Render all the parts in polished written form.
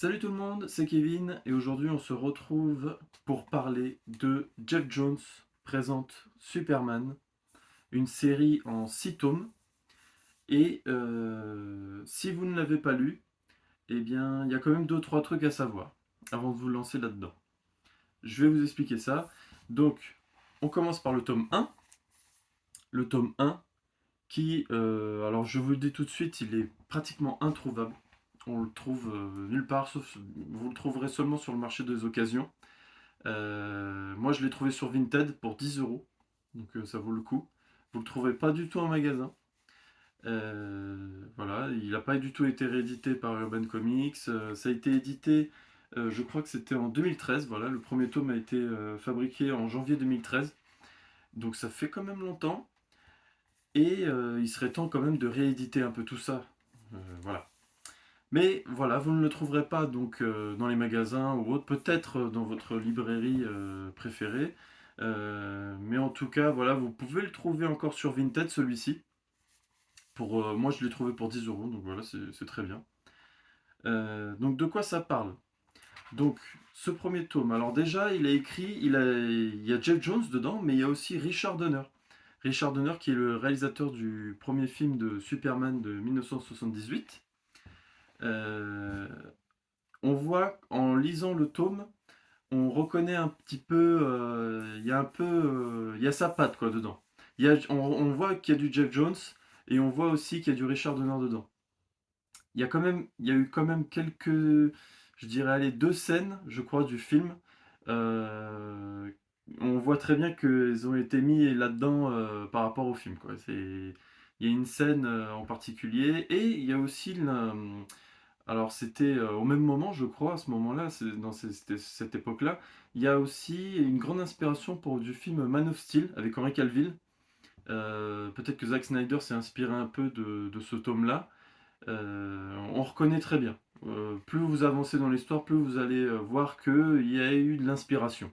Salut tout le monde, c'est Kevin et aujourd'hui on se retrouve pour parler de Jeff Jones présente Superman, une série en 6 tomes. Et si vous ne l'avez pas lu, eh bien il y a quand même deux trois trucs à savoir avant de vous lancer là-dedans. Je vais vous expliquer ça. Donc on commence par le tome 1. Le tome 1 qui, alors je vous le dis tout de suite, il est pratiquement introuvable. On le trouve nulle part, sauf vous le trouverez seulement sur le marché des occasions. Moi, je l'ai trouvé sur Vinted pour 10 euros, donc ça vaut le coup. Vous le trouverez pas du tout en magasin. Voilà, il n'a pas du tout été réédité par Urban Comics. Ça a été édité, je crois que c'était en 2013. Voilà, le premier tome a été fabriqué en janvier 2013. Donc ça fait quand même longtemps. Et il serait temps quand même de rééditer un peu tout ça. Voilà. Mais voilà, vous ne le trouverez pas donc dans les magasins ou autres, peut-être dans votre librairie préférée. Mais en tout cas, voilà, vous pouvez le trouver encore sur Vinted, celui-ci. Moi, je l'ai trouvé pour 10 euros, donc voilà, c'est très bien. Donc de quoi ça parle? Donc, ce premier tome, alors déjà, il a écrit, il y a Jeff Jones dedans, mais il y a aussi Richard Donner. Richard Donner qui est le réalisateur du premier film de Superman de 1978. Euh, on voit en lisant le tome, on reconnaît un petit peu, il y a un peu, il y a sa patte quoi dedans. On voit qu'il y a du Jeff Jones et on voit aussi qu'il y a du Richard Donner dedans. Il y a eu quand même quelques, je dirais, allez, deux scènes, je crois, du film. Euh, on voit très bien qu'ils ont été mis là-dedans par rapport au film, quoi. Il y a une scène en particulier et il y a aussi alors c'était au même moment, je crois, à ce moment-là, cette époque-là, il y a aussi une grande inspiration pour du film Man of Steel avec Henry Cavill. Peut-être que Zack Snyder s'est inspiré un peu de ce tome-là. On reconnaît très bien. Plus vous avancez dans l'histoire, plus vous allez voir qu'il y a eu de l'inspiration.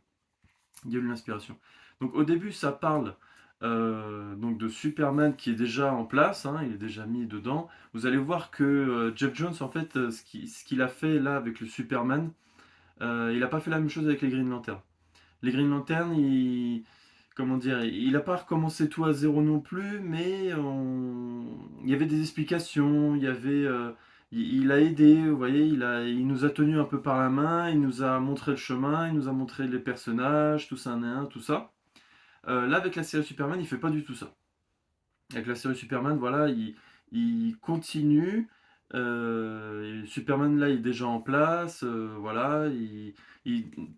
Il y a eu de l'inspiration. Donc au début, ça parle donc de Superman qui est déjà en place, hein, il est déjà mis dedans. Vous allez voir que Jeff Jones, en fait, ce qu'il a fait là avec le Superman, il n'a pas fait la même chose avec les Green Lanterns. Les Green Lanterns, comment dire, il n'a pas recommencé tout à zéro non plus, mais il y avait des explications, il a aidé, vous voyez, il nous a tenus un peu par la main, il nous a montré le chemin, il nous a montré les personnages, tout ça, tout ça. Là, avec la série Superman, il fait pas du tout ça. Avec la série Superman, voilà, il continue. Et Superman, là, il est déjà en place. Voilà, il-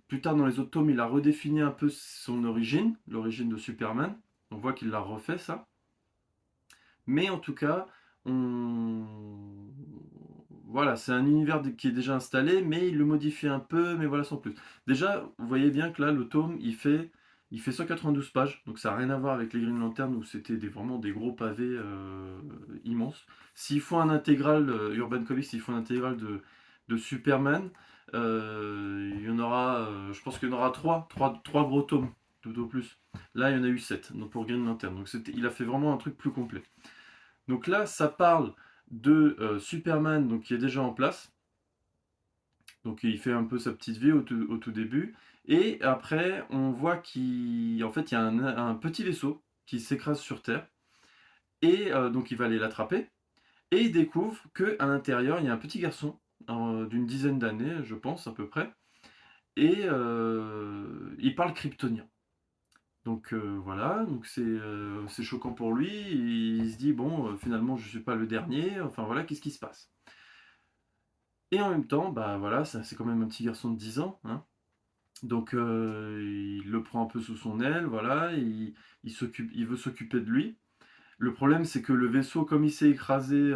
plus tard dans les autres tomes, il a redéfini un peu son origine, l'origine de Superman. On voit qu'il l'a refait, ça. Mais en tout cas, on... voilà, c'est un univers qui est déjà installé, mais il le modifie un peu, mais voilà, sans plus. Déjà, vous voyez bien que là, le tome, il fait 192 pages, donc ça n'a rien à voir avec les Green Lantern où c'était vraiment des gros pavés immenses. S'il faut un intégral, Urban Comics, s'il faut un intégral de Superman, il y en aura, je pense qu'il y en aura trois gros tomes, tout au plus. Là, il y en a eu 7 donc pour Green Lantern, donc il a fait vraiment un truc plus complet. Donc là, ça parle de Superman donc, qui est déjà en place. Donc il fait un peu sa petite vie au tout début. Et après, on voit qu'en fait, il y a un petit vaisseau qui s'écrase sur Terre. Et donc il va aller l'attraper. Et il découvre qu'à l'intérieur, il y a un petit garçon d'une dizaine d'années, je pense à peu près. Et il parle kryptonien. Donc voilà, donc c'est choquant pour lui. Il se dit, bon, finalement, je ne suis pas le dernier. Enfin voilà, qu'est-ce qui se passe? Et en même temps, bah voilà, c'est quand même un petit garçon de 10 ans, hein. Donc il le prend un peu sous son aile, voilà, il veut s'occuper de lui. Le problème, c'est que le vaisseau, comme il s'est écrasé,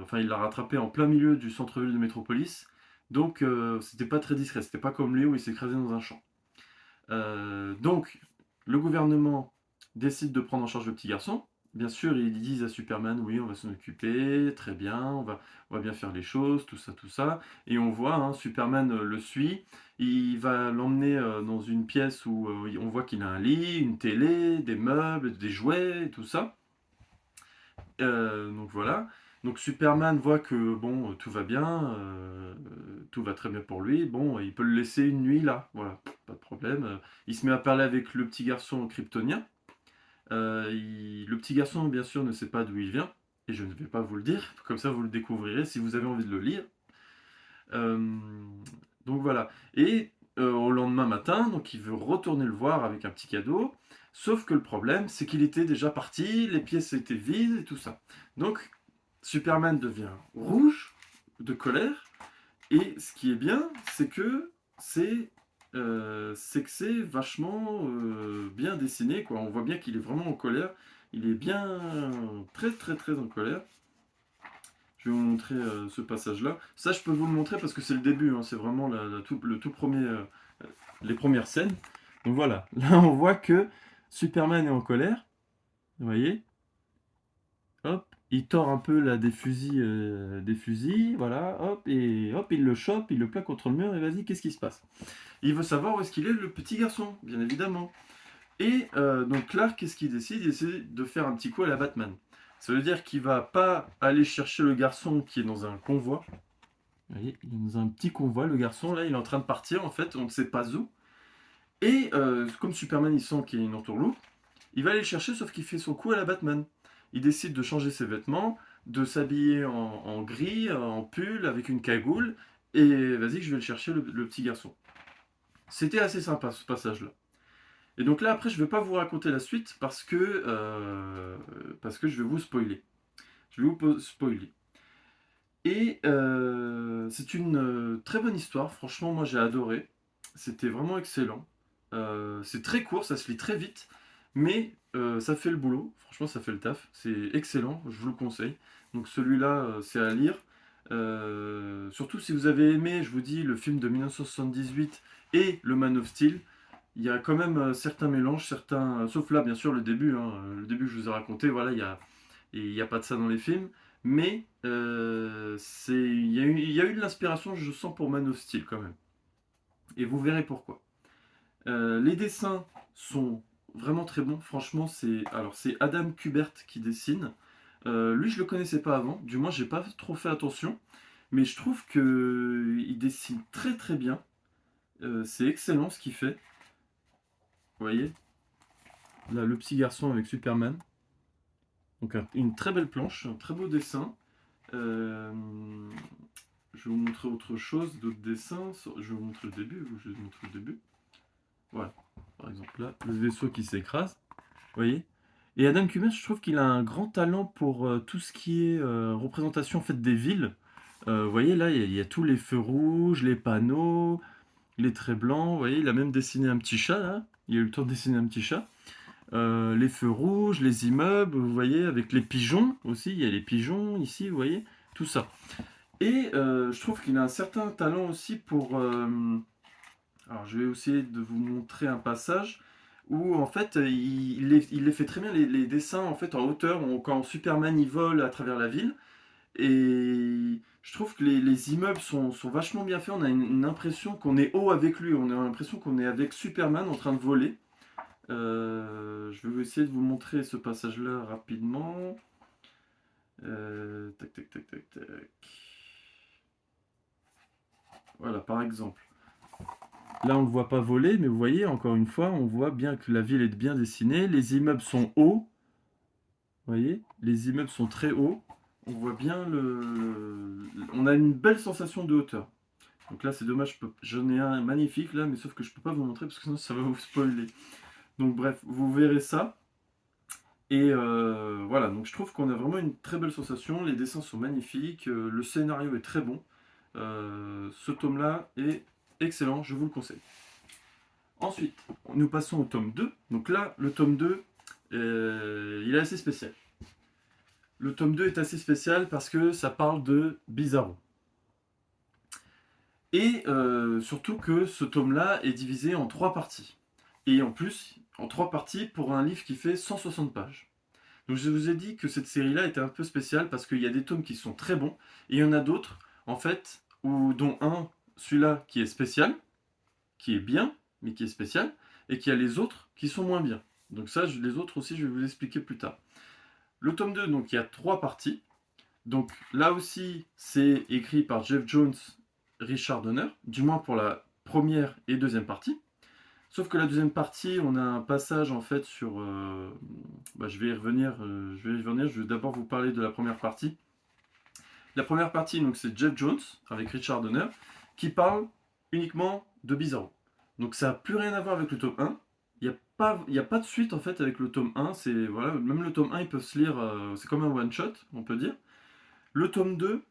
enfin il l'a rattrapé en plein milieu du centre-ville de Métropolis, donc c'était pas très discret, c'était pas comme lui où il s'est écrasé dans un champ. Donc, le gouvernement décide de prendre en charge le petit garçon. Bien sûr, ils disent à Superman, oui, on va s'en occuper, très bien, on va bien faire les choses, tout ça, tout ça. Et on voit, hein, Superman le suit, il va l'emmener dans une pièce où on voit qu'il a un lit, une télé, des meubles, des jouets, tout ça. Donc voilà. Donc Superman voit que bon, tout va bien, tout va très bien pour lui. Bon, il peut le laisser une nuit là, voilà, pas de problème. Il se met à parler avec le petit garçon kryptonien. Le petit garçon, bien sûr, ne sait pas d'où il vient, et je ne vais pas vous le dire, comme ça vous le découvrirez si vous avez envie de le lire. Euh, donc voilà. Et au lendemain matin, donc il veut retourner le voir avec un petit cadeau, sauf que le problème, c'est qu'il était déjà parti, les pièces étaient vides et tout ça. Donc Superman devient rouge de colère, et ce qui est bien, c'est que c'est vachement bien dessiné, quoi. On voit bien qu'il est vraiment en colère. Il est bien très très très en colère. Je vais vous montrer ce passage-là. Ça, je peux vous le montrer parce que c'est le début, hein. C'est vraiment le tout premier, les premières scènes. Donc voilà, là on voit que Superman est en colère. Vous voyez? Hop, il tord un peu là des fusils, voilà, hop, et hop, il le chope, il le plaque contre le mur, et vas-y, qu'est-ce qui se passe? Il veut savoir où est-ce qu'il est, le petit garçon, bien évidemment. Et donc Clark, qu'est-ce qu'il décide? Il essaie de faire un petit coup à la Batman. Ça veut dire qu'il va pas aller chercher le garçon qui est dans un convoi. Vous voyez, il est dans un petit convoi, le garçon, là, il est en train de partir, en fait, on ne sait pas où. Et comme Superman, il sent qu'il y a une entourloupe, il va aller le chercher, sauf qu'il fait son coup à la Batman. Il décide de changer ses vêtements, de s'habiller en gris, en pull, avec une cagoule, et vas-y, je vais le chercher, le petit garçon. C'était assez sympa, ce passage-là. Et donc là, après, je ne vais pas vous raconter la suite parce que je vais vous spoiler. Je vais vous spoiler. Et c'est une très bonne histoire. Franchement, moi, j'ai adoré. C'était vraiment excellent. C'est très court, ça se lit très vite, mais ça fait le boulot. Franchement, ça fait le taf. C'est excellent, je vous le conseille. Donc celui-là, c'est à lire. Surtout si vous avez aimé, je vous dis, le film de 1978 et le Man of Steel. Il y a quand même certains mélanges, sauf là, bien sûr, le début. Hein. Le début que je vous ai raconté, voilà, il y a pas de ça dans les films. Mais il y a eu de l'inspiration, je sens, pour Man of Steel quand même. Et vous verrez pourquoi. Les dessins sont vraiment très bons. Franchement, c'est Adam Kubert qui dessine. Lui, je le connaissais pas avant. Du moins, j'ai pas trop fait attention. Mais je trouve que il dessine très très bien. C'est excellent ce qu'il fait. Vous voyez? Là, le petit garçon avec Superman. Donc une très belle planche, un très beau dessin. Euh, je vais vous montrer autre chose, d'autres dessins. Je vais vous montrer le début, je vais vous montrer le début. Voilà, par exemple là, le vaisseau qui s'écrase. Vous voyez? Et Adam Kubert, je trouve qu'il a un grand talent pour tout ce qui est représentation en fait, des villes. Vous voyez là, il y a tous les feux rouges, les panneaux, les traits blancs. Vous voyez, il a même dessiné un petit chat là. Il a eu le temps de dessiner un petit chat. Les feux rouges, les immeubles, vous voyez, avec les pigeons aussi, il y a les pigeons ici, vous voyez, tout ça. Et je trouve qu'il a un certain talent aussi pour... alors je vais essayer de vous montrer un passage où en fait il les fait très bien les dessins en fait en hauteur, quand Superman il vole à travers la ville. Et je trouve que les immeubles sont vachement bien faits, on a une impression qu'on est haut avec lui, on a l'impression qu'on est avec Superman en train de voler. Je vais essayer de vous montrer ce passage-là rapidement. Tac, tac, tac, tac, tac. Voilà, par exemple. Là, on ne le voit pas voler, mais vous voyez, encore une fois, on voit bien que la ville est bien dessinée. Les immeubles sont hauts. Vous voyez, les immeubles sont très hauts. On voit bien on a une belle sensation de hauteur. Donc là, c'est dommage, j'en ai un magnifique là, mais sauf que je peux pas vous montrer parce que sinon ça va vous spoiler. Donc bref, vous verrez ça. Et voilà, donc je trouve qu'on a vraiment une très belle sensation, les dessins sont magnifiques, le scénario est très bon. Ce tome-là est excellent, je vous le conseille. Ensuite, nous passons au tome 2. Donc là, le tome 2, il est assez spécial. Le tome 2 est assez spécial parce que ça parle de Bizarro. Et surtout que ce tome-là est divisé en 3 parties. Et en plus, en 3 parties pour un livre qui fait 160 pages. Donc je vous ai dit que cette série-là était un peu spéciale parce qu'il y a des tomes qui sont très bons et il y en a d'autres, en fait, dont celui-là qui est spécial, qui est bien, mais qui est spécial, et qu'il y a les autres qui sont moins bien. Donc ça, les autres aussi, je vais vous expliquer plus tard. Le tome 2, donc il y a 3 parties. Donc là aussi, c'est écrit par Jeff Jones Richard Donner, du moins pour la première et deuxième partie. Sauf que la deuxième partie, on a un passage en fait sur. Je vais y revenir. Je vais d'abord vous parler de la première partie. La première partie, donc, c'est Jeff Jones avec Richard Donner qui parle uniquement de Bizarro. Donc ça n'a plus rien à voir avec le tome 1. Il y a pas de suite en fait avec le tome 1. C'est, voilà, même le tome 1, il peut se lire. C'est comme un one-shot, on peut dire. Le tome 2,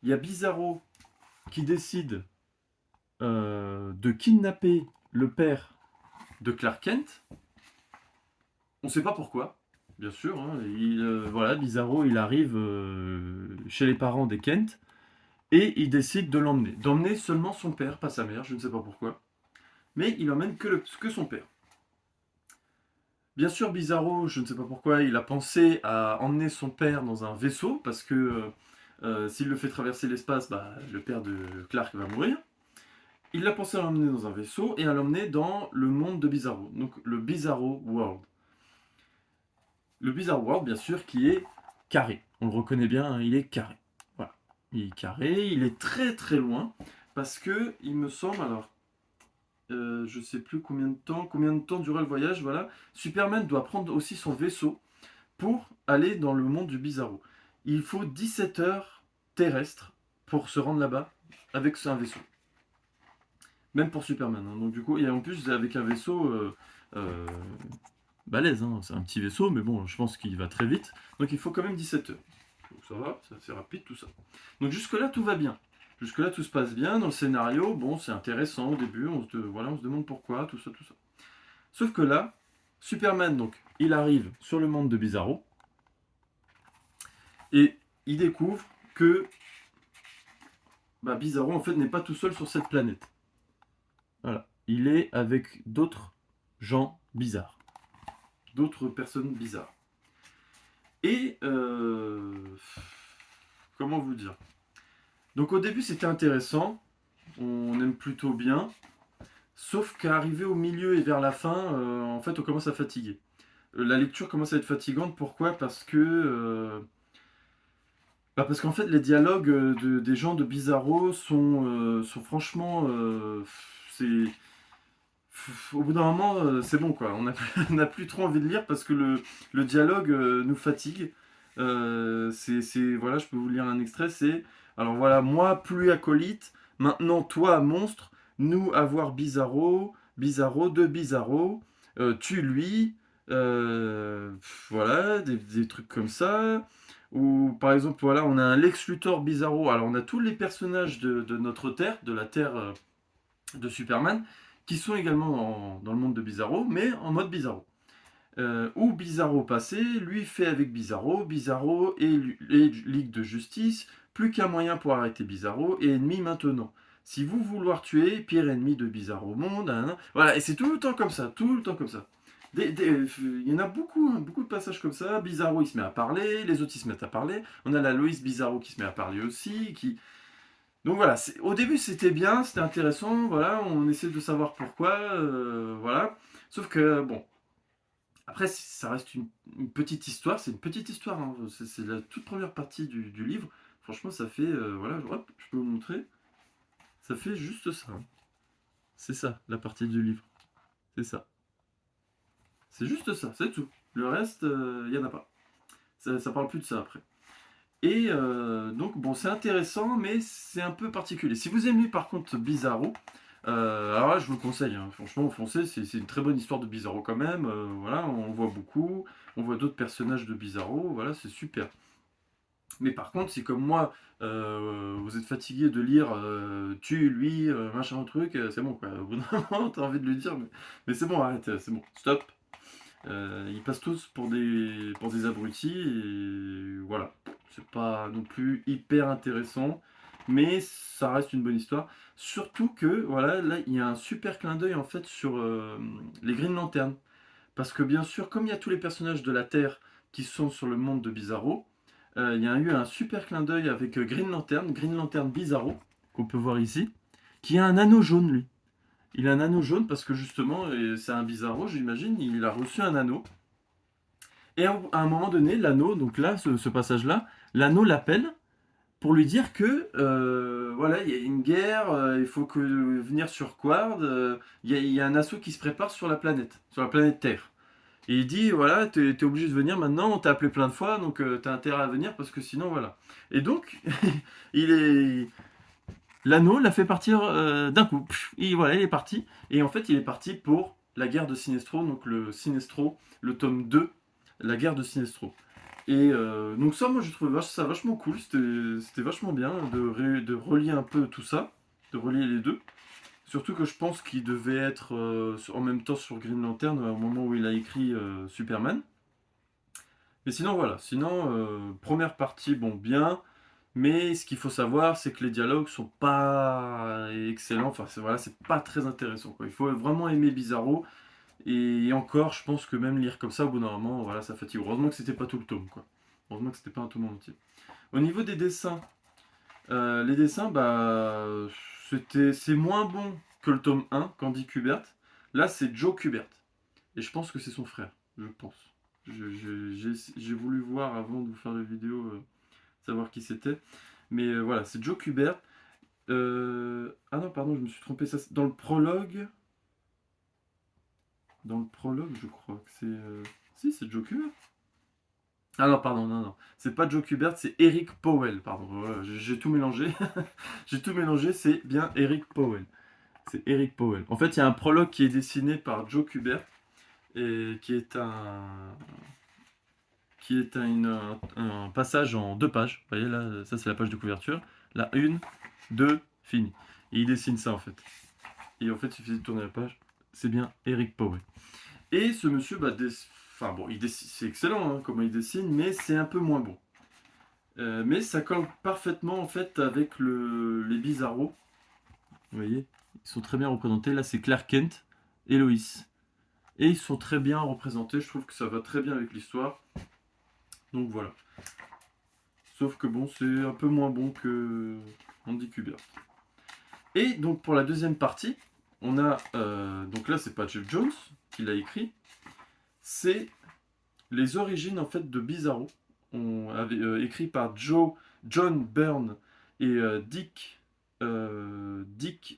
il y a Bizarro qui décide de kidnapper le père de Clark Kent. On ne sait pas pourquoi, bien sûr. Hein. Voilà, Bizarro, il arrive chez les parents des Kent et il décide de l'emmener. D'emmener seulement son père, pas sa mère, je ne sais pas pourquoi. Mais il emmène que son père. Bien sûr, Bizarro, je ne sais pas pourquoi, il a pensé à emmener son père dans un vaisseau parce que s'il le fait traverser l'espace, le père de Clark va mourir. Il a pensé à l'emmener dans un vaisseau et à l'emmener dans le monde de Bizarro, donc le Bizarro World. Le Bizarre World, bien sûr, qui est carré. On le reconnaît bien, hein, il est carré. Voilà. Il est carré, il est très très loin, parce que, il me semble, alors, je sais plus combien de temps durait le voyage, voilà. Superman doit prendre aussi son vaisseau pour aller dans le monde du Bizarro. Il faut 17 heures terrestres pour se rendre là-bas avec un vaisseau. Même pour Superman. Hein. Donc du coup, et en plus avec un vaisseau euh, balèze, hein. C'est un petit vaisseau, mais bon, je pense qu'il va très vite. Donc il faut quand même 17 heures. Donc ça va, c'est rapide tout ça. Donc jusque-là, tout va bien. Jusque-là, tout se passe bien dans le scénario. Bon, c'est intéressant au début, voilà, on se demande pourquoi, tout ça, tout ça. Sauf que là, Superman, donc, il arrive sur le monde de Bizarro et il découvre que Bizarro, en fait, n'est pas tout seul sur cette planète. Voilà. Il est avec d'autres gens bizarres. D'autres personnes bizarres. Et comment vous dire? Donc au début c'était intéressant, on aime plutôt bien, sauf qu'arrivé au milieu et vers la fin, en fait on commence à fatiguer. La lecture commence à être fatigante, pourquoi? Parce qu'en fait les dialogues des gens de Bizarro sont franchement... c'est... Au bout d'un moment, c'est bon quoi, on n'a plus trop envie de lire parce que le dialogue nous fatigue. Voilà, je peux vous lire un extrait, c'est alors voilà, moi plus acolyte, maintenant toi monstre, nous avoir Bizarro, Bizarro de Bizarro, tue-lui, voilà, des trucs comme ça. Ou par exemple, voilà, on a un Lex Luthor Bizarro, alors on a tous les personnages de notre Terre, de la Terre de Superman, qui sont également dans le monde de Bizarro, mais en mode Bizarro. Ou Bizarro passé, lui fait avec Bizarro, Bizarro et Ligue de Justice, plus qu'un moyen pour arrêter Bizarro, et ennemi maintenant. Si vous vouloir tuer, pire ennemi de Bizarro au monde, hein. Voilà, et c'est tout le temps comme ça, tout le temps comme ça. Il y en a beaucoup, hein, beaucoup de passages comme ça. Bizarro il se met à parler, les autres ils se mettent à parler. On a la Loïs Bizarro qui se met à parler aussi, donc voilà, au début c'était bien, c'était intéressant, voilà, on essaie de savoir pourquoi, voilà. Sauf que bon, après ça reste une petite histoire, c'est une petite histoire, hein. C'est la toute première partie du livre. Franchement, ça fait, voilà, hop, je peux vous montrer, ça fait juste ça. Hein. C'est ça, la partie du livre, c'est ça. C'est juste ça, c'est tout. Le reste, il n'y en a pas. Ça parle plus de ça après. Et donc, bon, c'est intéressant, mais c'est un peu particulier. Si vous aimez par contre Bizarro, alors là, je vous le conseille, hein. Franchement, foncez, c'est une très bonne histoire de Bizarro quand même. Voilà, on voit beaucoup, on voit d'autres personnages de Bizarro, voilà, c'est super. Mais par contre, si comme moi, vous êtes fatigué de lire tu, lui, machin, truc, c'est bon quoi. Au bout d'un moment, t'as envie de lui dire, mais c'est bon, arrête, c'est bon, stop. Ils passent tous pour des abrutis et voilà. C'est pas non plus hyper intéressant, mais ça reste une bonne histoire. Surtout que voilà, là il y a un super clin d'œil en fait sur les Green Lantern. Parce que bien sûr, comme il y a tous les personnages de la Terre qui sont sur le monde de Bizarro, il y a eu un super clin d'œil avec Green Lantern Bizarro, qu'on peut voir ici, qui a un anneau jaune lui. Il a un anneau jaune parce que justement, c'est un Bizarro, j'imagine, il a reçu un anneau. Et à un moment donné, l'anneau, donc là, ce passage-là, l'anneau l'appelle pour lui dire que voilà, il y a une guerre, il faut que venir sur Quard, il y a un assaut qui se prépare sur la planète Terre. Et il dit voilà, t'es obligé de venir maintenant, on t'a appelé plein de fois, donc t'as intérêt à venir parce que sinon voilà. Et donc, il est, l'anneau l'a fait partir d'un coup. Et voilà, il est parti. Et en fait, il est parti pour la guerre de Sinestro, donc le Sinestro, le tome 2, la guerre de Sinestro. Et donc ça, moi, j'ai trouvé ça vachement cool. C'était vachement bien de relier un peu tout ça, de relier les deux. Surtout que je pense qu'il devait être en même temps sur Green Lantern au moment où il a écrit Superman. Mais sinon, voilà. Sinon, première partie, bon, bien. Mais ce qu'il faut savoir, c'est que les dialogues sont pas excellents. Enfin, voilà, c'est pas très intéressant, quoi. Il faut vraiment aimer Bizarro. Et encore, je pense que même lire comme ça, au bout d'un moment, voilà, ça fatigue. Heureusement que c'était pas tout le tome, quoi. Heureusement que c'était pas un tome en entier. Au niveau des dessins, les dessins, bah, c'est moins bon que le tome 1, Candy Kubert. Là, c'est Joe Kubert. Et je pense que c'est son frère, je pense. J'ai voulu voir avant de vous faire la vidéo, savoir qui c'était. Mais voilà, c'est Joe Kubert. Ah non, pardon, je me suis trompé. Ça, dans le prologue. Dans le prologue, je crois que c'est. Si, c'est Joe Kubert. Ah non, pardon, non, non. C'est pas Joe Kubert, c'est Eric Powell. Pardon, voilà, j'ai tout mélangé. J'ai tout mélangé, c'est bien Eric Powell. C'est Eric Powell. En fait, il y a un prologue qui est dessiné par Joe Kubert et qui est un passage en 2 pages. Vous voyez là, ça c'est la page de couverture. La 1, 2, fini. Et il dessine ça en fait. Et en fait, il suffit de tourner la page. C'est bien Eric Powell. Et ce monsieur, bah, enfin bon, c'est excellent hein, comment il dessine, mais c'est un peu moins bon. Mais ça colle parfaitement en fait avec les Bizarros. Vous voyez, ils sont très bien représentés. Là, c'est Clark Kent et Lois. Et ils sont très bien représentés. Je trouve que ça va très bien avec l'histoire. Donc voilà. Sauf que bon, c'est un peu moins bon que Andy Kubert. Et donc pour la deuxième partie, on a donc là c'est pas Jeff Jones qui l'a écrit, c'est les origines en fait de Bizarro, écrit par John Byrne et Dick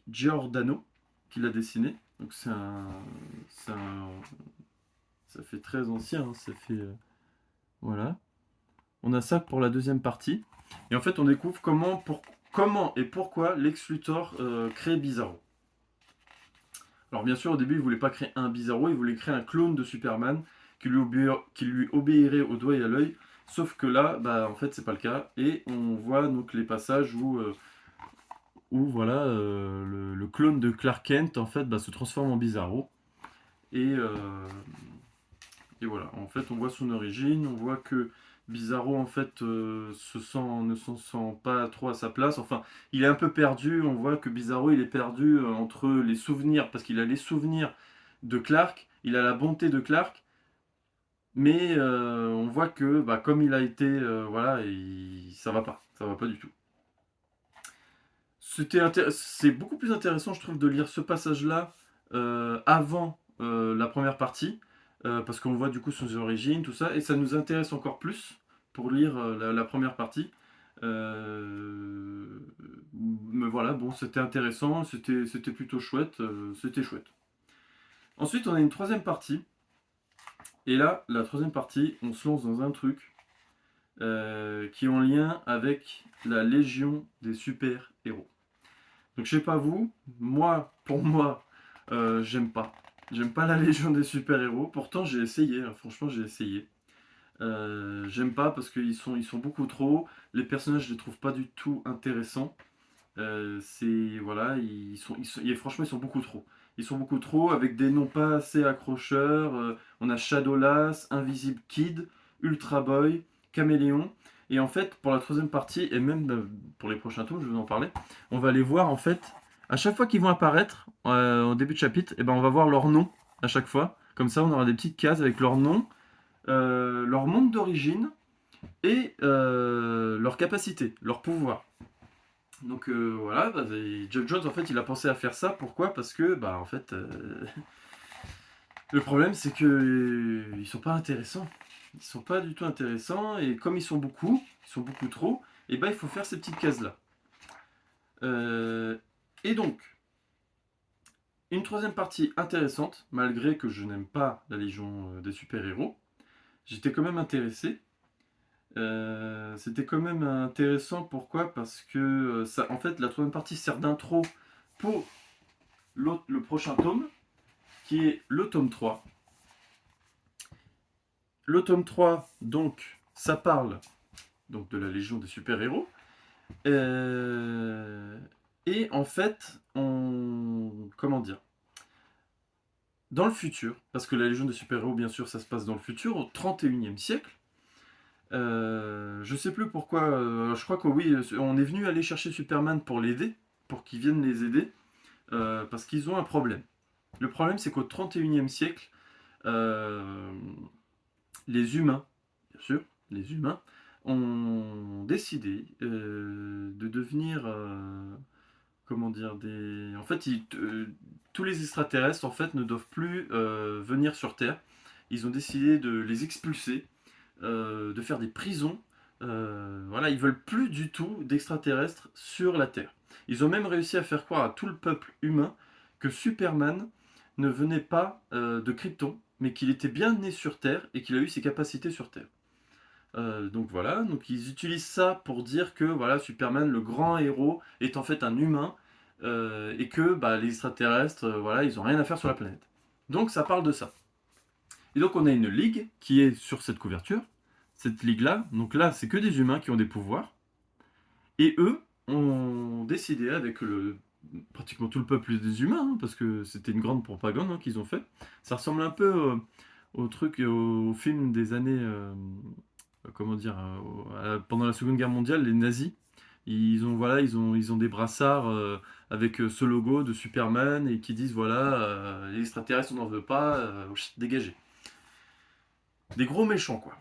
Giordano qui l'a dessiné. Donc ça fait très ancien, hein, ça fait voilà. On a ça pour la deuxième partie. Et en fait, on découvre comment et pourquoi Lex Luthor crée Bizarro. Alors bien sûr, au début, il voulait pas créer un Bizarro, il voulait créer un clone de Superman qui lui obéirait au doigt et à l'œil. Sauf que là, bah, en fait, c'est pas le cas. Et on voit donc les passages où voilà, le clone de Clark Kent en fait, bah, se transforme en Bizarro. Et, et voilà, en fait, on voit son origine, on voit que Bizarro, en fait, ne se sent pas trop à sa place. Enfin, il est un peu perdu. On voit que Bizarro, il est perdu entre les souvenirs, parce qu'il a les souvenirs de Clark, il a la bonté de Clark, mais on voit que, bah, comme il a été, voilà, ça va pas du tout. C'est beaucoup plus intéressant, je trouve, de lire ce passage-là avant la première partie, parce qu'on voit du coup ses origines, tout ça, et ça nous intéresse encore plus pour lire la première partie. Euh, mais voilà, bon, c'était intéressant, c'était plutôt chouette, c'était chouette. Ensuite, on a une troisième partie, et là, la troisième partie, on se lance dans un truc qui est en lien avec la Légion des super-héros. Donc je sais pas vous, pour moi, j'aime pas. J'aime pas la Légion des super-héros. Pourtant j'ai essayé, hein, franchement j'ai essayé. J'aime pas parce qu'ils sont beaucoup trop. Les personnages je les trouve pas du tout intéressants. Voilà, franchement ils sont beaucoup trop. Ils sont beaucoup trop avec des noms pas assez accrocheurs. On a Shadowlass, Invisible Kid, Ultra Boy, Caméléon. Et en fait, pour la troisième partie, et même pour les prochains tomes, je vais vous en parler, on va les voir en fait, à chaque fois qu'ils vont apparaître au début de chapitre, et ben on va voir leur nom à chaque fois. Comme ça, on aura des petites cases avec leur nom, leur monde d'origine et leur capacité, leur pouvoir. Donc voilà, bah, Jeff Jones en fait il a pensé à faire ça. Pourquoi? Parce que bah en fait le problème c'est que ils sont pas intéressants. Ils sont pas du tout intéressants et comme ils sont beaucoup trop, et ben il faut faire ces petites cases-là. Et donc, une troisième partie intéressante, malgré que je n'aime pas la Légion des super-héros, j'étais quand même intéressé. C'était quand même intéressant, pourquoi? Parce que ça, en fait, la troisième partie sert d'intro pour le prochain tome, qui est le tome 3. Le tome 3, donc, ça parle donc, de la Légion des super-héros. Et en fait, comment dire? Dans le futur, parce que la Légion des super-héros, bien sûr, ça se passe dans le futur, au 31e siècle. Je sais plus pourquoi, je crois que oui, on est venu aller chercher Superman pour l'aider, pour qu'il vienne les aider, parce qu'ils ont un problème. Le problème, c'est qu'au 31e siècle, euh, les humains, bien sûr, les humains, ont décidé de devenir, comment dire, des... En fait, tous les extraterrestres, en fait, ne doivent plus venir sur Terre. Ils ont décidé de les expulser, de faire des prisons. Voilà, ils veulent plus du tout d'extraterrestres sur la Terre. Ils ont même réussi à faire croire à tout le peuple humain que Superman ne venait pas de Krypton, mais qu'il était bien né sur Terre et qu'il a eu ses capacités sur Terre. Donc voilà, donc ils utilisent ça pour dire que voilà, Superman, le grand héros, est en fait un humain et que bah, les extraterrestres, voilà, ils ont rien à faire sur la planète. Donc ça parle de ça. Et donc on a une ligue qui est sur cette couverture. Cette ligue-là, donc là, c'est que des humains qui ont des pouvoirs. Et eux ont décidé, avec pratiquement tout le peuple des humains, hein, parce que c'était une grande propagande hein, qu'ils ont fait. Ça ressemble un peu au truc, au film des années, comment dire, pendant la Seconde Guerre mondiale, les nazis. Ils ont, voilà, ils ont des brassards avec ce logo de Superman et qui disent voilà, les extraterrestres on n'en veut pas, dégagez. Des gros méchants quoi.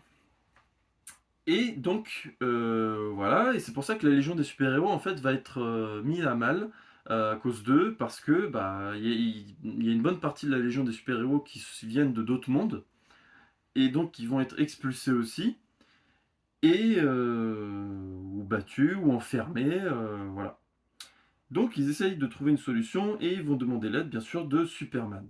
Et donc, voilà, et c'est pour ça que la Légion des super-héros, en fait, va être mise à mal à cause d'eux, parce que, bah, il y a une bonne partie de la Légion des super-héros qui viennent de d'autres mondes, et donc qui vont être expulsés aussi, et ou battus, ou enfermés, voilà. Donc, ils essayent de trouver une solution, et ils vont demander l'aide, bien sûr, de Superman.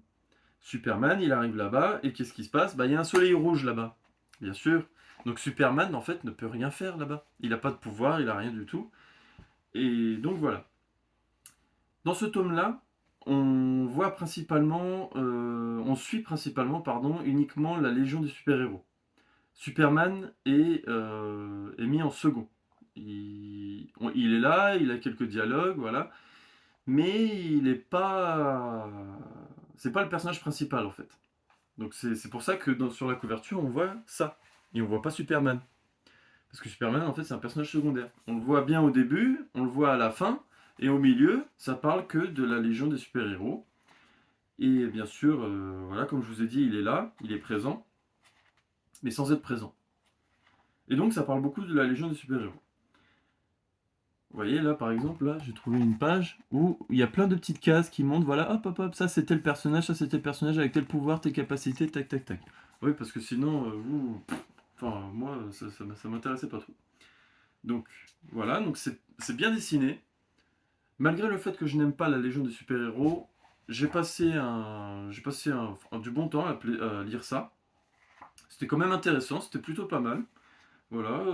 Superman, il arrive là-bas, et qu'est-ce qui se passe? Bah, il y a un soleil rouge là-bas, bien sûr. Donc Superman, en fait, ne peut rien faire là-bas. Il n'a pas de pouvoir, il n'a rien du tout. Et donc voilà. Dans ce tome-là, on suit principalement, pardon, uniquement la Légion des super-héros. Superman est mis en second. Il est là, il a quelques dialogues, voilà, mais il n'est pas, c'est pas le personnage principal en fait. Donc c'est pour ça que sur la couverture, on voit ça. Et on voit pas Superman. Parce que Superman, en fait, c'est un personnage secondaire. On le voit bien au début, on le voit à la fin, et au milieu, ça parle que de la Légion des super-héros. Et bien sûr, voilà, comme je vous ai dit, il est là, il est présent, mais sans être présent. Et donc, ça parle beaucoup de la Légion des super-héros. Vous voyez, là, par exemple, là, j'ai trouvé une page où il y a plein de petites cases qui montrent, voilà, hop, hop, hop, ça c'était le personnage, ça c'était le personnage avec tel pouvoir, telle capacité, tac, tac, tac. Oui, parce que sinon, enfin, moi, ça m'intéressait pas trop. Donc, voilà, donc c'est bien dessiné. Malgré le fait que je n'aime pas la Légion des super-héros, j'ai passé du bon temps à lire ça. C'était quand même intéressant, c'était plutôt pas mal. Voilà,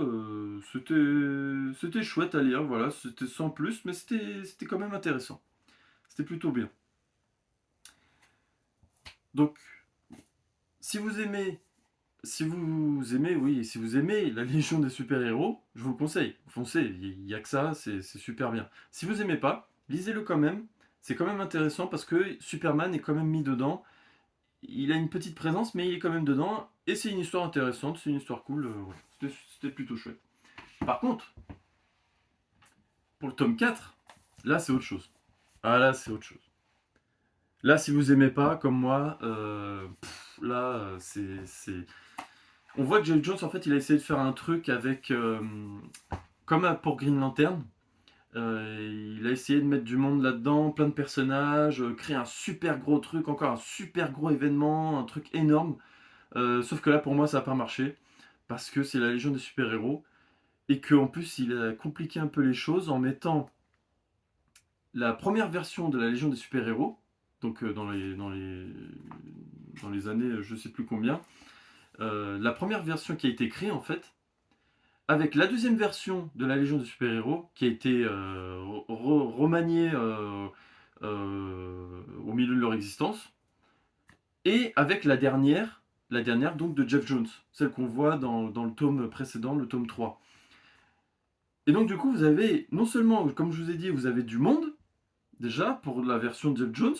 c'était chouette à lire, voilà, c'était sans plus, mais c'était quand même intéressant. C'était plutôt bien. Donc, si vous aimez, oui, si vous aimez la Légion des super-héros, je vous le conseille. Foncez, il n'y a que ça, c'est super bien. Si vous aimez pas, lisez-le quand même. C'est quand même intéressant parce que Superman est quand même mis dedans. Il a une petite présence, mais il est quand même dedans. Et c'est une histoire intéressante, c'est une histoire cool. Ouais. C'était plutôt chouette. Par contre, pour le tome 4, là c'est autre chose. Ah là c'est autre chose. Là si vous aimez pas, comme moi, là c'est... On voit que Jeff Jones en fait il a essayé de faire un truc avec... comme pour Green Lantern. Il a essayé de mettre du monde là-dedans, plein de personnages, créer un super gros truc, encore un super gros événement, un truc énorme. Sauf que là, pour moi, ça n'a pas marché. Parce que c'est la Légion des super-héros. et qu'en plus il a compliqué un peu les choses en mettant la première version de la Légion des super-héros, donc dans les années je sais plus combien, la première version qui a été créée en fait, avec la deuxième version de la Légion des super-héros qui a été remaniée au milieu de leur existence, et avec la dernière donc de Jeff Jones, celle qu'on voit dans le tome précédent, le tome 3. Et donc du coup vous avez, non seulement, comme je vous ai dit, vous avez du monde, déjà, pour la version de Jeff Jones,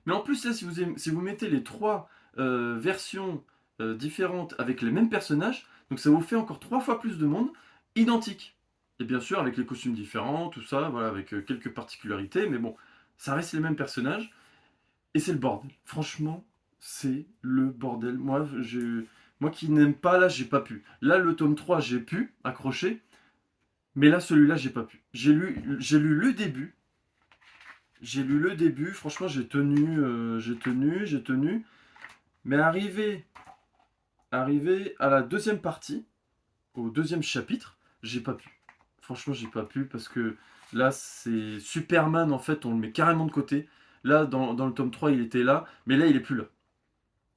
mais en plus là, si vous mettez les trois versions différentes avec les mêmes personnages, donc ça vous fait encore 3 fois plus de monde, identique. Et bien sûr avec les costumes différents, tout ça, voilà, avec quelques particularités, mais bon, ça reste les mêmes personnages. Et c'est le bordel. Franchement, c'est le bordel. Moi qui n'aime pas, là, j'ai pas pu. Là, le tome 3 j'ai pu accrocher. Mais là, celui-là, j'ai pas pu. J'ai lu le début. J'ai lu le début. Franchement, j'ai tenu. Mais arrivé à la deuxième partie, au deuxième chapitre, j'ai pas pu. Franchement, j'ai pas pu parce que là, c'est Superman, en fait, on le met carrément de côté. Là, dans le tome 3 il était là, mais là, il est plus là.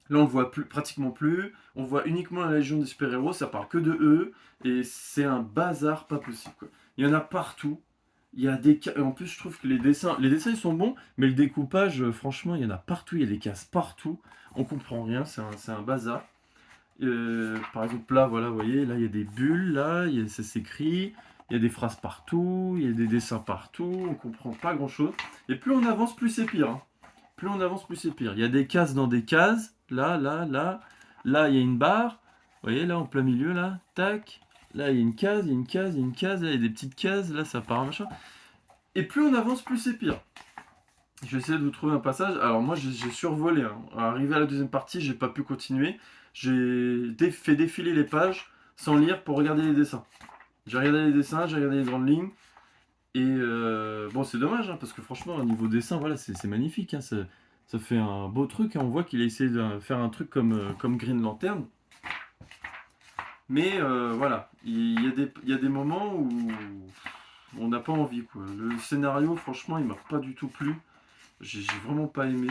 Là, on le voit plus, pratiquement plus. On voit uniquement la Légion des super-héros. Ça parle que de eux. Et c'est un bazar pas possible, quoi. Il y en a partout. Il y a des en plus, je trouve que les dessins ils sont bons, mais le découpage, franchement, il y en a partout. Il y a des cases partout. On comprend rien. C'est un bazar. Par exemple, là, voilà, vous voyez, là, il y a des bulles. Là, ça s'écrit. Il y a des phrases partout. Il y a des dessins partout. On comprend pas grand-chose. Et plus on avance, plus c'est pire, hein. Plus on avance, plus c'est pire. Il y a des cases dans des cases. Là, là, là. Là, il y a une barre. Vous voyez, là, en plein milieu, là. Tac. Là, il y a une case, il y a une case, il y a une case. Là, il y a des petites cases. Là, ça part, machin. Et plus on avance, plus c'est pire. Je vais essayer de vous trouver un passage. Alors, moi, j'ai survolé, hein. Arrivé à la deuxième partie, j'ai pas pu continuer. J'ai fait défiler les pages sans lire pour regarder les dessins. J'ai regardé les dessins, j'ai regardé les grandes lignes. Et bon, c'est dommage, hein, parce que franchement, au niveau dessin, voilà, c'est magnifique, hein, ça fait un beau truc, hein. On voit qu'il a essayé de faire un truc comme Green Lantern. Mais voilà, il y a des moments où on n'a pas envie, quoi. Le scénario, franchement, il m'a pas du tout plu. J'ai vraiment pas aimé.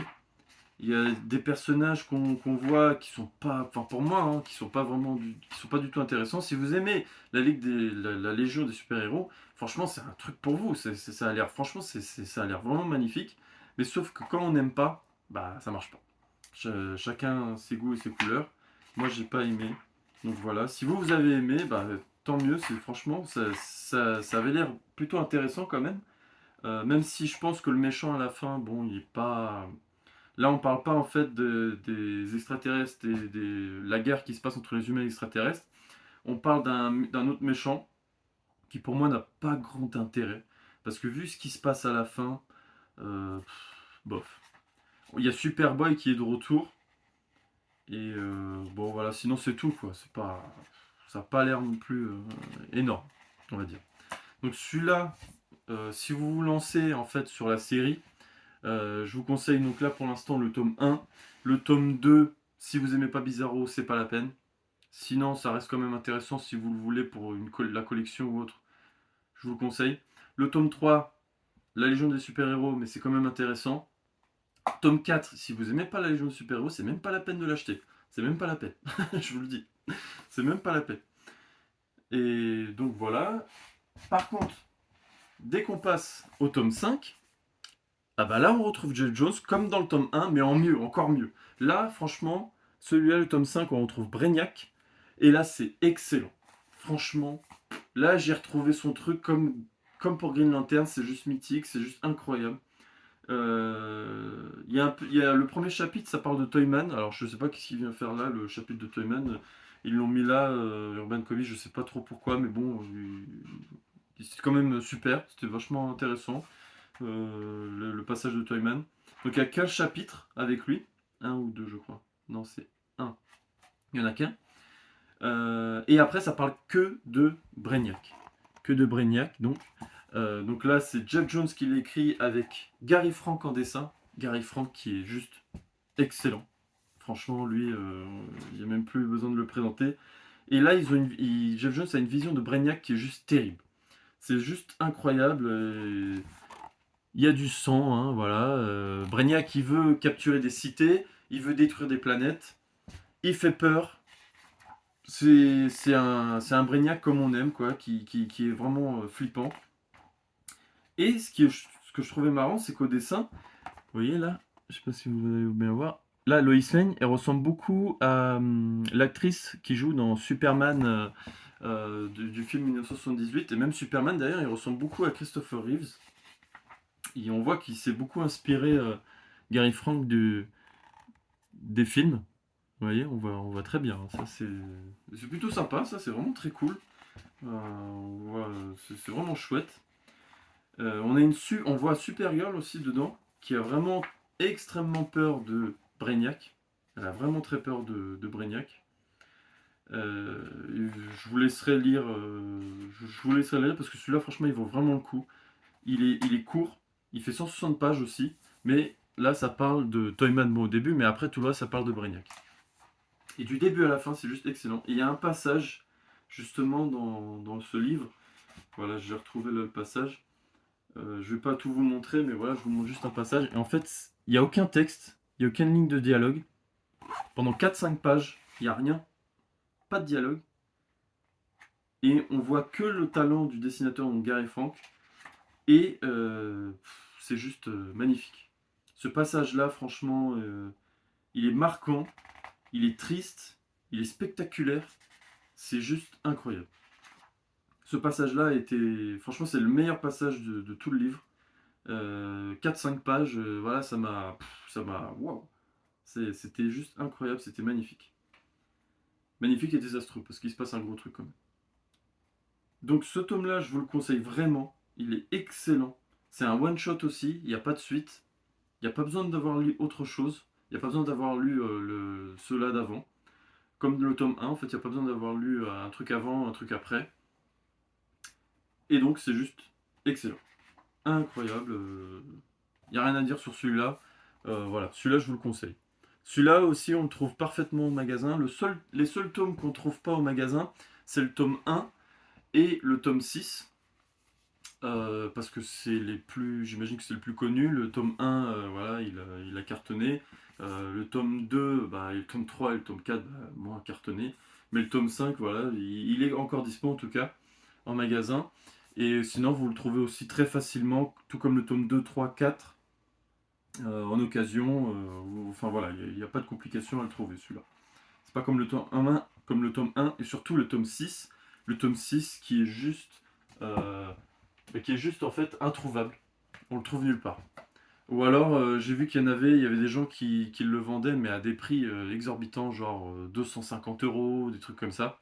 Il y a des personnages qu'on voit qui sont pas, enfin pour moi, hein, qui sont pas vraiment, qui sont pas du tout intéressants. Si vous aimez la Légion des super-héros, franchement c'est un truc pour vous. Ça a l'air, franchement ça a l'air vraiment magnifique. Mais sauf que quand on n'aime pas, bah ça marche pas. Chacun ses goûts et ses couleurs. Moi j'ai pas aimé. Donc voilà. Si vous avez aimé, bah tant mieux. C'est franchement ça avait l'air plutôt intéressant quand même. Même si je pense que le méchant à la fin, bon, il est pas. Là, on parle pas en fait des extraterrestres et la guerre qui se passe entre les humains et les extraterrestres. On parle d'un autre méchant qui, pour moi, n'a pas grand intérêt. Parce que vu ce qui se passe à la fin, bof. Il y a Superboy qui est de retour. Et bon, voilà, sinon c'est tout, quoi. C'est pas, ça n'a pas l'air non plus énorme, on va dire. Donc, celui-là, si vous vous lancez en fait sur la série, je vous conseille donc là pour l'instant le tome 1. Le tome 2, si vous aimez pas Bizarro, c'est pas la peine. Sinon, ça reste quand même intéressant si vous le voulez pour la collection ou autre. Je vous le conseille. Le tome 3, La Légion des super-héros, mais c'est quand même intéressant. Tome 4, si vous aimez pas la Légion des super-héros, c'est même pas la peine de l'acheter. C'est même pas la peine. Je vous le dis. C'est même pas la peine. Et donc voilà. Par contre, dès qu'on passe au tome 5, ah bah là on retrouve Jeff Jones comme dans le tome 1, mais en mieux, encore mieux. Là, franchement, celui-là, le tome 5, on retrouve Brainiac. Et là, c'est excellent. Franchement, là, j'ai retrouvé son truc comme pour Green Lantern, c'est juste mythique, c'est juste incroyable. Il y a le premier chapitre, ça parle de Toyman. Alors, je sais pas qu'est-ce qu'il vient faire là, le chapitre de Toyman. Ils l'ont mis là, Urban Comics, je sais pas trop pourquoi, mais bon, c'est quand même super, c'était vachement intéressant. Le passage de Toyman. Donc il y a qu'un chapitre avec lui. Un ou deux, je crois. Non, c'est un. Il n'y en a qu'un. Et après, ça parle que de Brainiac. Que de Brainiac, donc. Donc là, c'est Jeff Jones qui l'écrit avec Gary Frank en dessin. Gary Frank qui est juste excellent. Franchement, lui, il n'y a même plus besoin de le présenter. Et là, Jeff Jones a une vision de Brainiac qui est juste terrible. C'est juste incroyable. Il y a du sang, hein, voilà. Brainiac, il veut capturer des cités, il veut détruire des planètes, il fait peur. C'est un Brainiac comme on aime, quoi, qui est vraiment flippant. Et ce que je trouvais marrant, c'est qu'au dessin, vous voyez là, je sais pas si vous allez bien voir. Là, Lois Lane, elle ressemble beaucoup à l'actrice qui joue dans Superman du film 1978. Et même Superman, d'ailleurs, il ressemble beaucoup à Christopher Reeves. Et on voit qu'il s'est beaucoup inspiré Gary Frank des films. Vous voyez, on voit très bien. Ça, c'est plutôt sympa, ça, c'est vraiment très cool. C'est vraiment chouette. On voit Supergirl aussi dedans, qui a vraiment extrêmement peur de Brainiac. Elle a vraiment très peur de Brainiac. Je vous laisserai lire, je vous laisserai lire parce que celui-là, franchement, il vaut vraiment le coup. Il est court, il fait 160 pages aussi, mais là, ça parle de Toyman bon, au début, mais après, tout le reste, ça parle de Brainiac. Et du début à la fin, c'est juste excellent. Et il y a un passage, justement, dans ce livre. Voilà, j'ai retrouvé le passage. Je vais pas tout vous montrer, mais voilà, je vous montre juste un passage. Et en fait, il n'y a aucun texte, il n'y a aucune ligne de dialogue. Pendant 4-5 pages, il n'y a rien, pas de dialogue. Et on voit que le talent du dessinateur, donc Gary Frank. Et c'est juste magnifique. Ce passage-là, franchement, il est marquant, il est triste, il est spectaculaire. C'est juste incroyable. Ce passage-là était. Franchement, c'est le meilleur passage de tout le livre. 4-5 pages, voilà, ça m'a. Waouh! C'était juste incroyable, c'était magnifique. Magnifique et désastreux, parce qu'il se passe un gros truc quand même. Donc ce tome-là, je vous le conseille vraiment. Il est excellent. C'est un one-shot aussi, il n'y a pas de suite. Il n'y a pas besoin d'avoir lu autre chose. Il n'y a pas besoin d'avoir lu ceux-là d'avant. Comme le tome 1, en fait, il n'y a pas besoin d'avoir lu un truc avant, un truc après. Et donc, c'est juste excellent. Incroyable. Il n'y a rien à dire sur celui-là. Voilà, celui-là, je vous le conseille. Celui-là aussi, on le trouve parfaitement au magasin. Les seuls tomes qu'on ne trouve pas au magasin, c'est le tome 1 et le tome 6. Parce que c'est les plus, j'imagine que c'est le plus connu. Le tome 1, voilà, il a cartonné. Le tome 2, bah, et le tome 3 et le tome 4, bah, moins cartonné. Mais le tome 5, voilà, il est encore dispo en tout cas en magasin. Et sinon, vous le trouvez aussi très facilement, tout comme le tome 2, 3, 4, en occasion. Enfin voilà, il n'y a pas de complication à le trouver celui-là. C'est pas comme le tome 1, comme le tome 1 et surtout le tome 6. Le tome 6 euh, qui est juste en fait introuvable. On le trouve nulle part. Ou alors, j'ai vu il y avait des gens qui le vendaient, mais à des prix exorbitants, genre 250 euros, des trucs comme ça.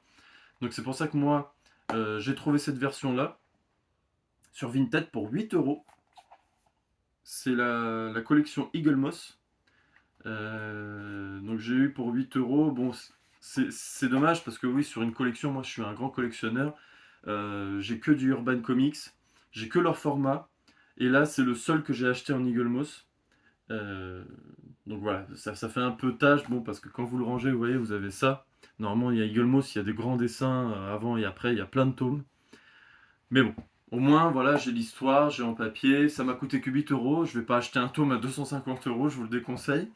Donc c'est pour ça que moi, j'ai trouvé cette version-là sur Vinted pour 8 euros. C'est la collection Eagle Moss. Donc j'ai eu pour 8 euros. Bon, c'est dommage parce que oui, sur une collection, moi je suis un grand collectionneur. J'ai que du Urban Comics, j'ai que leur format. Et là, c'est le seul que j'ai acheté en Eagle Moss. Euh, donc voilà, ça fait un peu tâche, bon, parce que quand vous le rangez, vous voyez, vous avez ça. Normalement, il y a Eagle Moss, il y a des grands dessins avant et après, il y a plein de tomes. Mais bon, au moins, voilà, j'ai l'histoire, j'ai en papier, ça m'a coûté que 8 euros. Je vais pas acheter un tome à 250 euros, je vous le déconseille.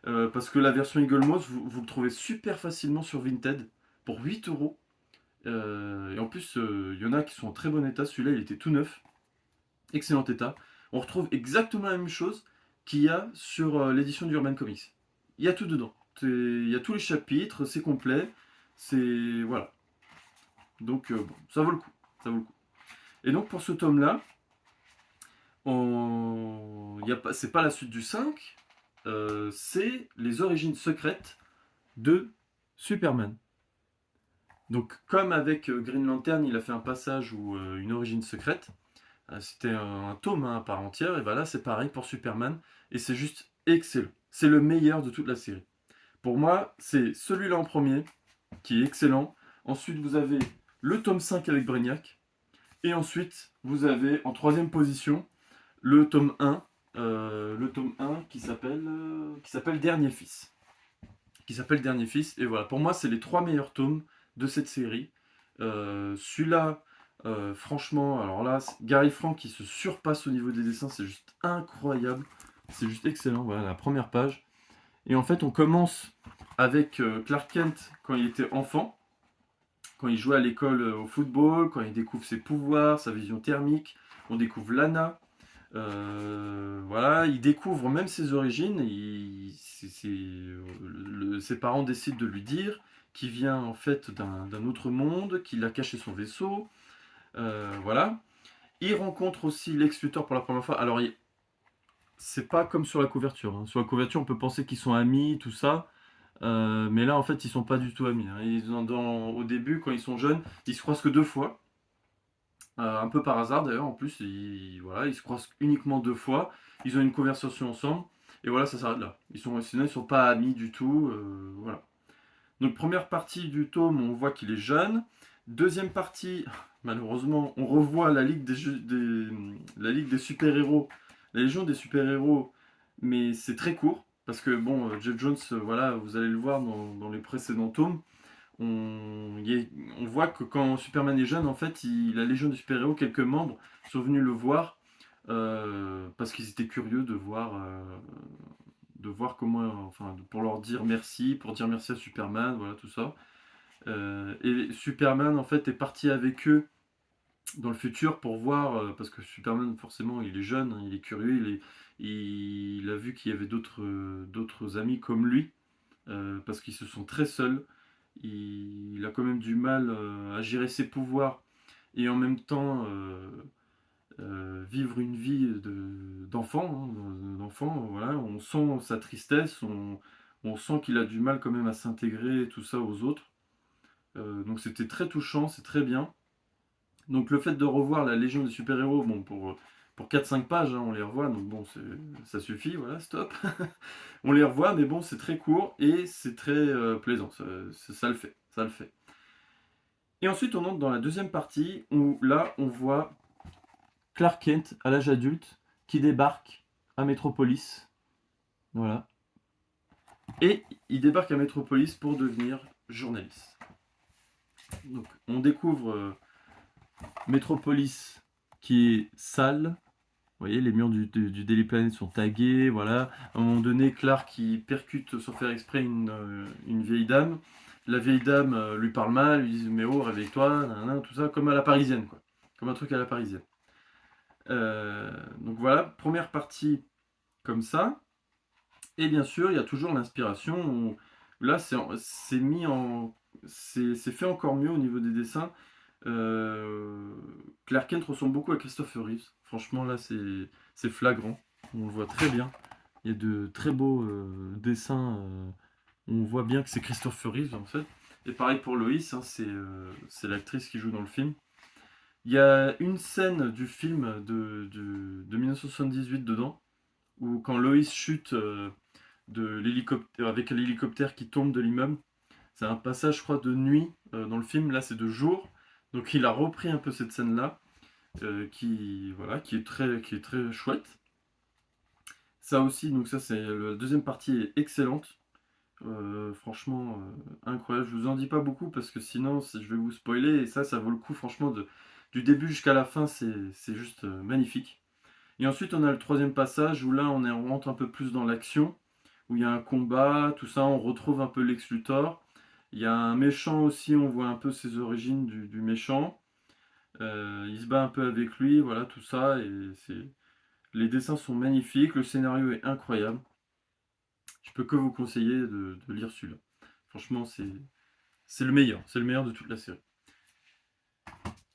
Parce que la version Eagle Moss, vous le trouvez super facilement sur Vinted pour 8 euros. Et en plus, il y en a qui sont en très bon état. Celui-là, il était tout neuf, excellent état. On retrouve exactement la même chose qu'il y a sur l'édition d'Urban Comics. Il y a tout dedans. Il y a tous les chapitres, c'est complet. C'est. Voilà. Donc, bon, ça vaut le coup. Ça vaut le coup. Et donc, pour ce tome-là, c'est pas la suite du 5, c'est les origines secrètes de Superman. Donc, comme avec Green Lantern, il a fait un passage ou une origine secrète, c'était un tome hein, à part entière, et voilà, c'est pareil pour Superman, et c'est juste excellent. C'est le meilleur de toute la série. Pour moi, c'est celui-là en premier, qui est excellent. Ensuite, vous avez le tome 5 avec Brainiac, et ensuite, vous avez en troisième position le tome 1 qui s'appelle Dernier Fils. Qui s'appelle Dernier Fils, et voilà, pour moi, c'est les trois meilleurs tomes de cette série. Celui-là, franchement, alors là, Gary Frank qui se surpasse au niveau des dessins, c'est juste incroyable. C'est juste excellent. Voilà la première page. Et en fait, on commence avec Clark Kent quand il était enfant, quand il jouait à l'école au football, quand il découvre ses pouvoirs, sa vision thermique. On découvre Lana. Voilà, il découvre même ses origines. Ses parents décident de lui dire qu'il vient en fait d'un autre monde, qu'il a caché son vaisseau. Voilà. Il rencontre aussi Lex Luthor pour la première fois. Alors, c'est pas comme sur la couverture, hein. Sur la couverture, on peut penser qu'ils sont amis, tout ça. Mais là, en fait, ils sont pas du tout amis, hein. Au début, quand ils sont jeunes, ils se croisent que 2 fois. Un peu par hasard d'ailleurs, en plus, voilà, ils se croisent uniquement 2 fois. Ils ont une conversation ensemble. Et voilà, ça s'arrête là. Sinon, ils sont pas amis du tout. Voilà. Donc, première partie du tome, on voit qu'il est jeune. Deuxième partie, malheureusement, on revoit la Ligue des super-héros, la Légion des super-héros, mais c'est très court. Parce que, bon, Jeff Jones, voilà, vous allez le voir dans les précédents tomes, on voit que quand Superman est jeune, en fait, la Légion des super-héros, quelques membres sont venus le voir parce qu'ils étaient curieux de voir comment, enfin, pour leur dire merci, pour dire merci à Superman, voilà tout ça. Et Superman, en fait, est parti avec eux dans le futur pour voir, parce que Superman, forcément, il est jeune, hein, il est curieux, il a vu qu'il y avait d'autres amis comme lui, parce qu'ils se sont très seuls. Il a quand même du mal à gérer ses pouvoirs et en même temps vivre une vie d'enfant, hein, d'enfant, voilà. On sent sa tristesse, on sent qu'il a du mal quand même à s'intégrer tout ça aux autres. Donc c'était très touchant, c'est très bien. Donc le fait de revoir la Légion des super-héros, bon, pour 4-5 pages, hein, on les revoit, donc bon, ça suffit, voilà, stop. On les revoit, mais bon, c'est très court et c'est très plaisant, ça le fait, ça le fait. Et ensuite, on entre dans la deuxième partie où là, on voit Clark Kent à l'âge adulte qui débarque à Metropolis. Voilà. Et il débarque à Metropolis pour devenir journaliste. Donc, on découvre Metropolis qui est sale. Vous voyez, les murs du Daily Planet sont tagués. Voilà. À un moment donné, Clark qui percute sans faire exprès une vieille dame. La vieille dame lui parle mal, lui dit mais oh, réveille-toi, tout ça, comme à la parisienne, quoi. Comme un truc à la parisienne. Donc voilà, première partie comme ça. Et bien sûr, il y a toujours l'inspiration. Là, c'est mis en. C'est fait encore mieux au niveau des dessins. Euh, Clark Kent ressemble beaucoup à Christopher Reeves. Franchement, là, c'est flagrant. On le voit très bien. Il y a de très beaux dessins. On voit bien que c'est Christopher Reeves, en fait. Et pareil pour Lois, hein, c'est l'actrice qui joue dans le film. Il y a une scène du film de 1978 dedans, où quand Lois chute de l'hélicoptère, avec l'hélicoptère qui tombe de l'immeuble, c'est un passage, je crois, de nuit dans le film. Là, c'est de jour. Donc, il a repris un peu cette scène-là, voilà, qui est très chouette. Ça aussi, donc ça, c'est la deuxième partie est excellente. Franchement, incroyable. Je vous en dis pas beaucoup parce que sinon, je vais vous spoiler. Et ça vaut le coup, franchement, du début jusqu'à la fin, c'est juste magnifique. Et ensuite, on a le troisième passage où là, on rentre un peu plus dans l'action, où il y a un combat, tout ça, on retrouve un peu Lex Luthor. Il y a un méchant aussi, on voit un peu ses origines du méchant. Il se bat un peu avec lui, voilà, tout ça. Les dessins sont magnifiques, le scénario est incroyable. Je peux que vous conseiller de lire celui-là. Franchement, c'est le meilleur de toute la série.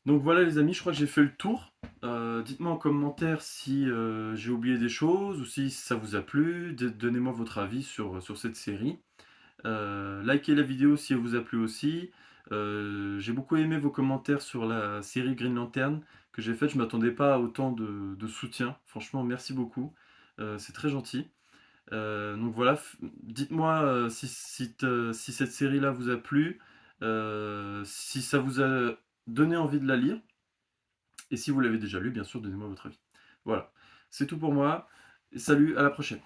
Donc voilà les amis, je crois que j'ai fait le tour. Dites-moi en commentaire si j'ai oublié des choses ou si ça vous a plu. Donnez-moi votre avis sur cette série. Likez la vidéo si elle vous a plu aussi. J'ai beaucoup aimé vos commentaires sur la série Green Lantern que j'ai faite. Je ne m'attendais pas à autant de soutien. Franchement, merci beaucoup. C'est très gentil. Donc voilà, dites-moi si cette série-là vous a plu, si ça vous a donné envie de la lire, et si vous l'avez déjà lu, bien sûr, donnez-moi votre avis. Voilà, c'est tout pour moi. Salut, à la prochaine.